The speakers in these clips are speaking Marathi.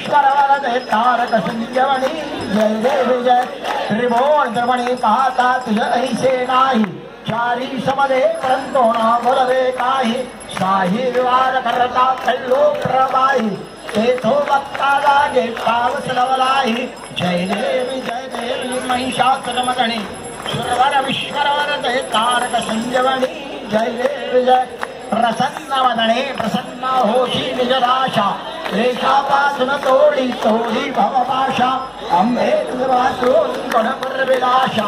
विश्वर वरदे तारक संजीवनी जय देव जय त्रिभुवन द्रवणी पाहता तुझ ऐसे नाही चारी समदे परंतु ना बोलवे काही शाही विवार करता कल्लो प्रवाही तेथो वक्ता लागे पावस लवलाही जय देवी महिषासुरमर्दिनी सुरवर विश्वर वरदे तारक संजीवनी जय देव जय प्रसन्न वदने प्रसन्न होशी निजराशा रेषापासून तोडी तोडी भवपाशा अंबे तुझवासून गुणपुरविलाशा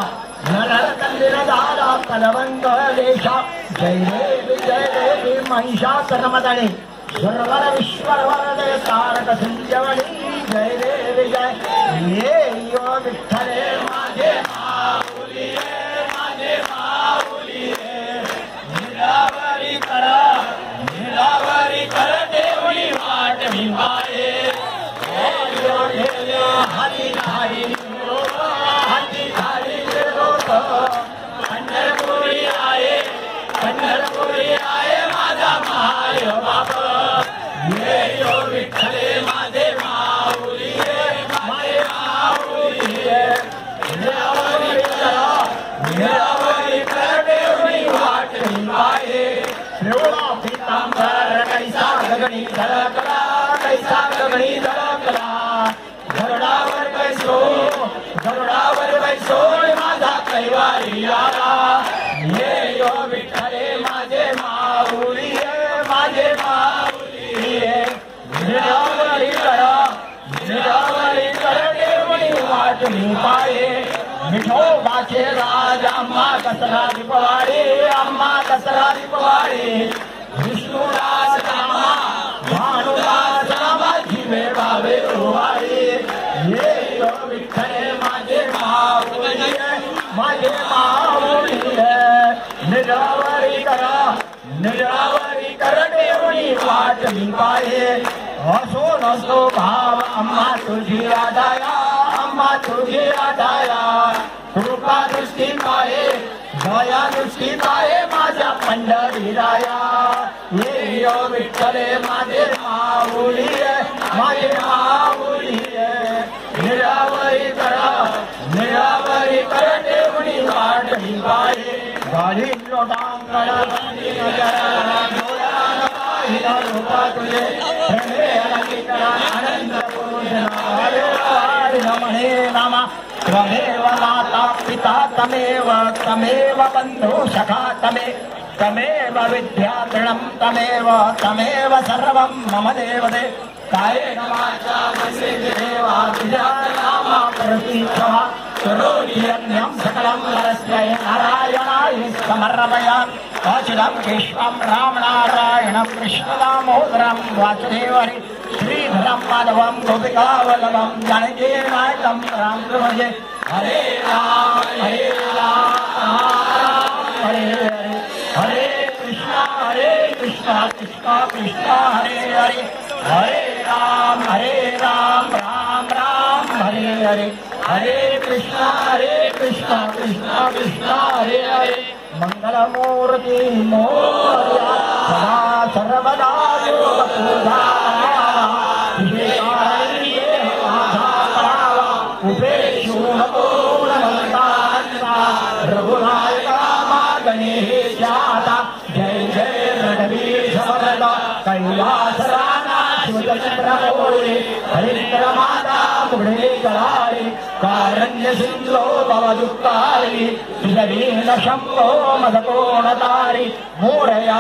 नरकंदिरदारा कलवंत देशा जय देवी महिषासुरमर्दिनी सुरवर विश्वर वरदे तारक संजीवनी जय देवी जय ये यो विठ्ठले माझे माऊली माझे माऊली निरावरी कर देवळी वाट भिंबाळे हाती धाडी हाती धाडी पंढरपुरी आहे माझा माय बाप ये यो विठ्ठले माझे माऊली माझे माऊली निरावरी कर देवळी वाट भिंबाळे पीतांबर कैसा गगनी धडकला कैसा गगनी धडकला गरुडावर बैसो माझा कैवारी आला ये यो विठ्ठले माझे माऊली माझे माऊली निरावरी कर देवळी वाट पाये विठोबाचे राज अम्मा कसरा दीपवाडी विष्णुदास रामा भानुदास रामा जीवे भावे रुवाडी ये यो विठ्ठले माझे माऊली निरावरी कर देवळी वाट पाये असो नसो भाव अम्मा तुझी आदाया कृपा दृष्टी पाये दया दृष्टी पाये माझ्या पंढरीराया ये यो विठ्ठले माझे माऊली निरावरी कर देवळी वाट पाये गाडी लोटांगण आनंद नामा त्वमेव माता पिता तमेव बंधु सखा तमेव विद्यातृणं तमेव सर्वं मम देवते कायेन वाचा मनसेन देवा तुझ्या नामा प्रतीक्षः करोमि यज्ञं सकलं परस्मै नारायणाय समर्पयामि अच्युतं केशवं रामनारायणं कृष्णदामोदरं वासुदेवं श्रीधरं माधवं गोपिकावल्लभं जानकीनायकं राम भजे हरे राम हरे हरे कृष्णा कृष्णा कृष्णा हरे हरे राम राम हरे हरे कृष्णा कृष्णा कृष्णा हरे हरे मंगलमूर्ति मोरया सदा सर्वदा पूजा उपेक्षु रघुनायका गणेशाता जय जय रघुवीर समरदा कैलास राणा शिवचंद्रमौली हरिंद्र माता पुढे करारी कारण्य सिंधो भवदुःखारी सुजवीन शंभो मदकोणतारी मोरया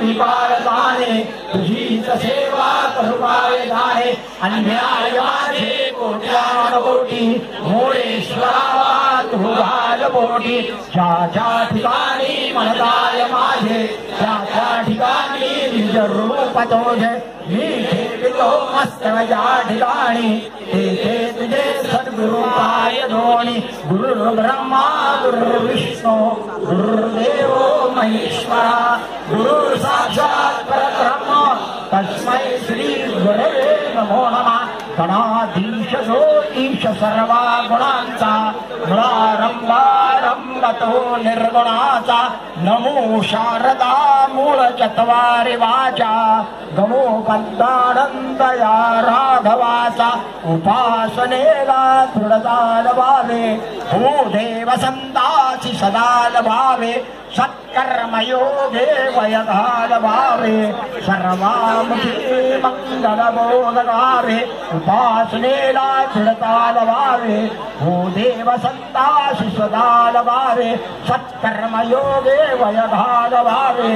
विपारदाने तुझीच सेवा करुपाय दाने अन्याय माझे कोट्यानकोटी मोरेश्वरा तू घालपोटी ज्या ठिकाणी मनदाय माझे त्या ठिकाणी निज रूप तुझे मी ठेवितो मस्तक ज्या ठिकाणी तेथे तुझे सद्गुरु पाय दोणी गुरु ब्रह्मा गुरु विष्णू गुरुदेव महेश्वरा गुरु साक्षात परब्रह्म तस्मै श्री गुरवे नमो नमः गणाधीश जो ईश सर्वा गुणांचा मुळारंभारंभतो निर्गुणाचा नमो शारदा मूळ चत्वारि वाचा गमो पंतानंद या राघवा उपासनेला दृढता लभावे हो देव संताची सदा लभावे सत्कर्मयोगे वयधा लभावे सर्वामुखी मंगल बोधकारे उपासनेला दृढता लभावे हो देव संताची सदा लभावे सत्कर्मयोगे वयधा लभावे